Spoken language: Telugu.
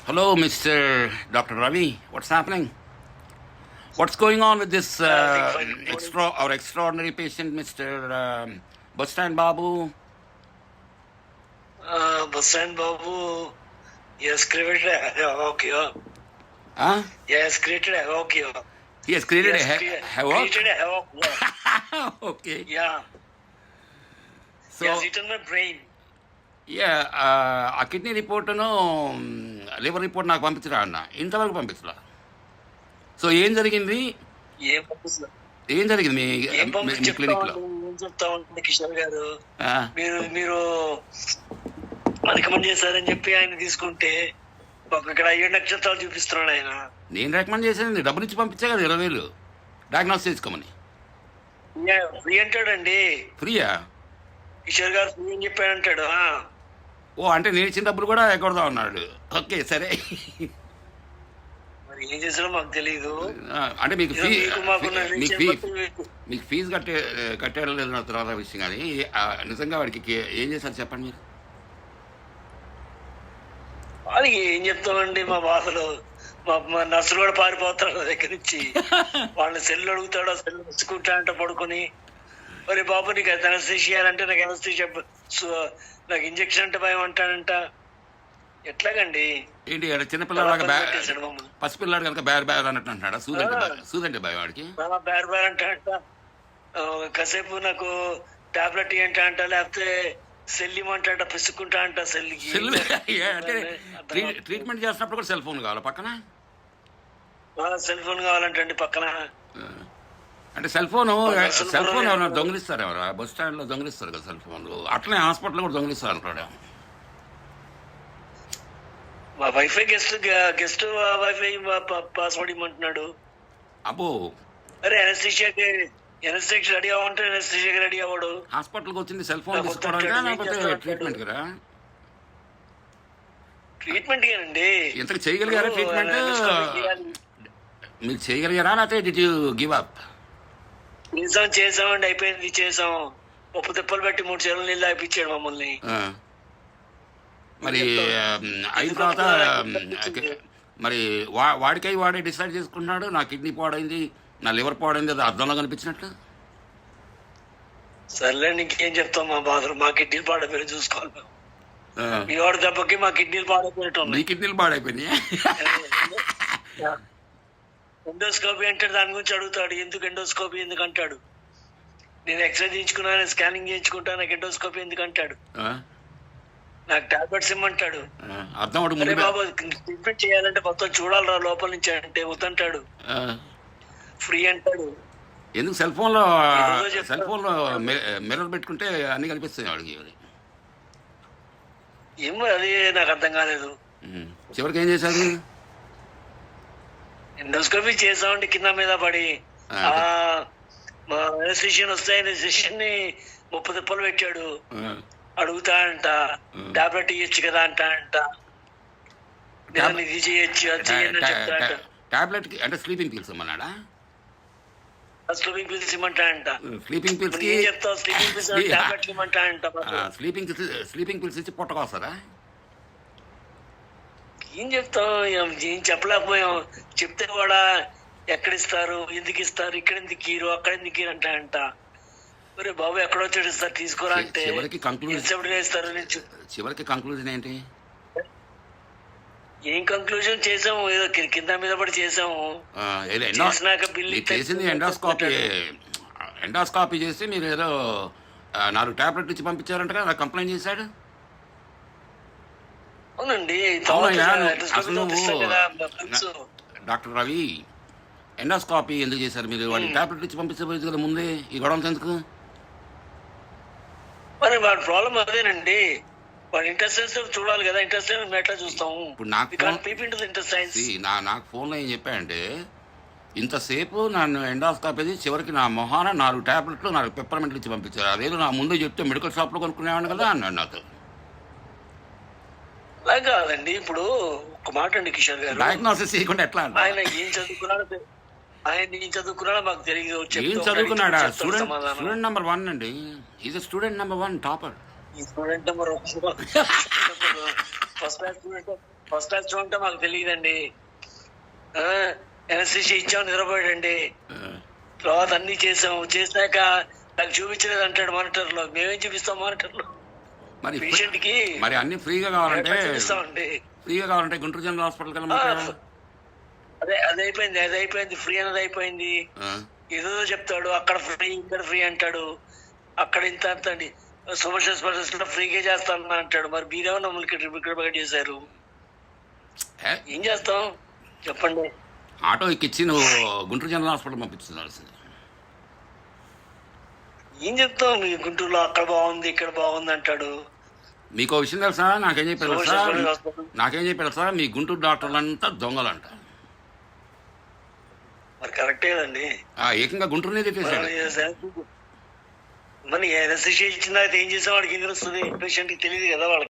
Hello, Mr. Dr. Ravi. What's happening? What's going on with this Nothing fine. Good morning. extraordinary patient, Mr. Bustan Babu? Basan Babu, he has created a havoc here. Huh? He has created a havoc here. He has He created has havoc? created a havoc here. Okay. Yeah. So, He has eaten my brain. ఆ కిడ్నీ రిపోర్టును లివర్ రిపోర్ట్ నాకు పంపించరా అన్న ఇంతవరకు పంపించరా. సో ఏం జరిగింది ఏం పంపిస్తారు? ఏం జరిగింది మీ ఏం మీ క్లినిక్లో? ఏం చెప్తామండి కిషోర్ గారు? మీరు రికమెండ్ చేశారని చెప్పి ఆయన తీసుకుంటే మాకు ఇక్కడ 7 నక్షత్రాలు చూపిస్తున్నాడు ఆయన. నేను రికమెండ్ చేసేది డబ్బులు ఇచ్చి పంపించా కదా 20,000 డయాగ్నోస్ చేసుకోమని. ఫ్రీ అంటాడండి ఫ్రీయా? కిషోర్ గారు ఫ్రీ అని చెప్పాడు అంటాడు. ఓ అంటే నేను ఇచ్చిన డబ్బులు కూడా ఎక్కడదా ఉన్నాడు. ఓకే సరే. మరి ఏం చేసాడో మాకు తెలియదు. అంటే మీకు మీకు మీకు ఫీజు కట్టేయడం లేదు నా తర్వాత విషయం. కానీ నిజంగా వాడికి ఏం చేశారు చెప్పండి మీరు. వాళ్ళకి ఏం చెప్తామండి, మా బాధలు మా నర్సులు కూడా పారిపోతాడు నా దగ్గర నుంచి. వాళ్ళని సెల్ అడుగుతాడు, ఆ సెల్ నచ్చుకుంటా అంట పడుకొని. మరి బాబు నీకు అనస్థీషియా అంటే నాకు అనస్థీషియా, నాకు ఇంజక్షన్ అంటే భయం అంటాడంట. ఎట్లాగండి? ఏంటి చిన్నపిల్లలాగా పసిపిల్లాడు కనుక బేర్ బేర్ అన్నట్టు అంటాడా? సూదంటే భయం వాడికి. బేర్ బేర్ అంటాడంట. కాసేపు నాకు టాబ్లెట్ ఏంటా అంట, లేకపోతే సెల్ ఇమ్మంటాడ, పిసుకుంటా అంట సెల్కి. అంటే ట్రీట్మెంట్ చేస్తున్నప్పుడు కూడా సెల్ ఫోన్ కావాలి పక్కన. సెల్ ఫోన్ కావాలంటండి పక్కన. అంటే సెల్ ఫోన్ ఎవరైనా దొంగిలిస్తారు? ఎవరు బస్ స్టాండ్లో దొంగిలిస్తారు కదా సెల్ ఫోన్లు, అట్లనే హాస్పిటల్లో కూడా దొంగిలిస్తారు అంటాడు. మా వైఫై గెస్ట్ వైఫై పాస్వర్డ్ ఇమ్మంటున్నాడు. అబ్బో. అరే ఎనస్థీషియాకి రెడీ అవ్వంటే ఎనస్థీషియాకి రెడీ అవ్వడు. హాస్పిటల్కి వచ్చింది సెల్ ఫోన్ తీసుకోవడానికి లేకపోతే ట్రీట్మెంట్ కదా? ట్రీట్మెంట్ ఏనండి. ఇంతకు చేయగలిగారా ట్రీట్మెంట్? మీరు చేయగలిగారా లేకపోతే డిడ్ యూ గివ్ అప్? చేసామండి, అయిపోయింది, చేసాం. పప్పు తిప్పలు పెట్టి 3 చెరువులు నీళ్ళు అయిపించాడు మమ్మల్ని. మరి అయిన తర్వాత మరి వాడికై వాడే డిసైడ్ చేసుకుంటున్నాడు నా కిడ్నీ పాడైంది, నా లివర్ పాడైంది, అది అర్థంలో కనిపించినట్లు. సర్లేండి, ఇంకేం చెప్తాం మా బాధలు. మా కిడ్నీలు పాడైపోయి చూసుకోవాలి మేము. మీ వాడు దెబ్బకి మా కిడ్నీలు పాడైపోయినట్టు. మీ కిడ్నీలు పాడైపోయినాయి. ఎండోస్కోపీ అంటాడు, దాని గురించి అడుగుతాడు. ఎందుకు ఎండోస్కోపీ ఎందుకు అంటాడు. నేను ఎక్స్రే చేయించుకున్నాను, స్కానింగ్ చేయించుకుంటా, నాకు ఎండోస్కోపీ ఎందుకు అంటాడు. నాకు టాబ్లెట్స్ ఇమ్మంటాడు. అరే బాబు ట్రీట్మెంట్ చేయాలంటే మొత్తం చూడాలరా లోపల నుంచి అంటే వద్దంటాడు. ఫ్రీ అంటాడు. ఎందుకు సెల్ ఫోన్లో మిర్రర్ పెట్టుకుంటే అన్ని కనిపిస్తాయి వాడికి. ఏమో అది నాకు అర్థం కాలేదు. చివరికి ఏం చేశారు? ఎండోస్కోపీ చేసామండి కింద మీద పడి. మా ఎనస్థీషియన్ వస్తే ఎనస్థీషియన్ ని 30 తిప్పలు పెట్టాడు. అడుగుతా అంట, టాబ్లెట్ ఇవ్వచ్చు కదా అంట. ఇది చేయొచ్చు, అది చేయండి అని చెప్తా. టాబ్లెట్ అంటే స్లీపింగ్ పిల్స్ ఇమ్మన్నాడా? స్లీపింగ్ పిల్స్ ఇమ్మంటా అంట. స్లీపింగ్ పిల్స్ ఏం చెప్తావు? స్లీపింగ్ పిల్స్ టాబ్లెట్ ఇమ్మంటా అంట. స్లీపింగ్ పిల్స్ ఇచ్చి పొట్టకొస్తారా? ఏం చెప్తాం? ఏం చెప్పలేకపోయాం. చెప్తే కూడా ఎక్కడిస్తారు, ఎందుకు ఇస్తారు, ఇక్కడ ఎందుకు కీరు, అక్కడ ఎందుకు కీరు అంట. మరి బాబు ఎక్కడో వచ్చాడు ఇస్తారు, తీసుకోరా అంటే ఇస్తారు. చివరికి కంక్లూజన్ ఏంటి? ఏం కంక్లూజన్ చేసాము, ఏదో కింద మీద పడి చేసాము. చేసినాక బిల్లు చేసింది ఎండాస్కాపీ చేసి మీరు ఏదో 4 టాబ్లెట్ ఇచ్చి పంపించారంట కదా, కంప్లైంట్ చేశాడు. అవునండి. అసలు డాక్టర్ రవి ఎండాస్కాపీ ఎందుకు చేశారు మీరు? వాడికి టాబ్లెట్ ఇచ్చి పంపించబోయేది కదా ముందే, ఈ గొడవ ఎందుకు? మరి వాడి ప్రాబ్లం అదేనండి. వాడి ఇంటెస్టైన్స్ చూడాలి కదా, ఇంటెస్టైన్స్ ఎట్లా చూస్తాము? ఇప్పుడు నాకు ఫోన్లో ఏం చెప్పాయంటే, ఇంతసేపు నన్ను ఎండాస్కాపీ చివరికి నా మొహాన 4 టాబ్లెట్లు 4 పెప్పర్మెంట్లు ఇచ్చి పంపించారు. అదేదో నా ముందే చెప్తే మెడికల్ షాప్లో కొనుక్కునేవాడిని కదా అన్నాడు నాతో. అలా కాదండి. ఇప్పుడు ఒక మాట అండి కిషోర్ గారు, డయాగ్నోసిస్ చేయకుండా ఎట్లా? ఆయన ఏం చదువుకున్నాడో మాకు తెలియదు. ఏం చదువుకున్నాడా? స్టూడెంట్ నెంబర్ 1 అండి. Is student number 1 topper. Student number first class student first class ఉంటే మాకు తెలియదండి. ఎన్ఎస్సీ ఇచ్చాం, నిద్రపోయాడండి. తర్వాత అన్ని చేశాక నాకు చూపించలేదు అంటాడు మానిటర్ లో. మేమేం చూపిస్తాం మానిటర్ లో? మరి పేషెంట్ కి మరి అన్ని ఫ్రీగా కావాలంటే చూపిస్తామండి. ఫ్రీగా కావాలంటే గుంటూరు జనరల్ హాస్పిటల్ కదా. అది అయిపోయింది. ఫ్రీ అనేది అయిపోయింది. ఏదో చెప్తాడు, అక్కడ ఫ్రీ ఇక్కడ ఫ్రీ అంటాడు, అక్కడ ఇంత అండి. సూపర్ స్పెషలిస్ట్ లో ఫ్రీగా చేస్తాను అంటాడు. మరి మీరేమో మమ్మల్ని చేశారు. ఏం చేస్తాం చెప్పండి? ఆటో ఎక్కిచ్చి నువ్వు గుంటూరు జనరల్ హాస్పిటల్ పంపించాల్సింది. ఏం చెప్తాం? మీ గుంటూరులో అక్కడ బాగుంది ఇక్కడ బాగుంది అంటాడు. మీకు విషయం తెలుసా? నాకేం చెప్పారు సార్, మీ గుంటూరు డాక్టర్లంతా దొంగలంట. మరి కరెక్టే కదండి. ఏకంగా గుంటూరునే తిట్టేశాడు. మరి ఎన్ఎస్సీ ఇచ్చిన ఏం చేసే వాడికి ఏం తెలుస్తుంది? పేషెంట్ కి తెలియదు కదా వాళ్ళకి.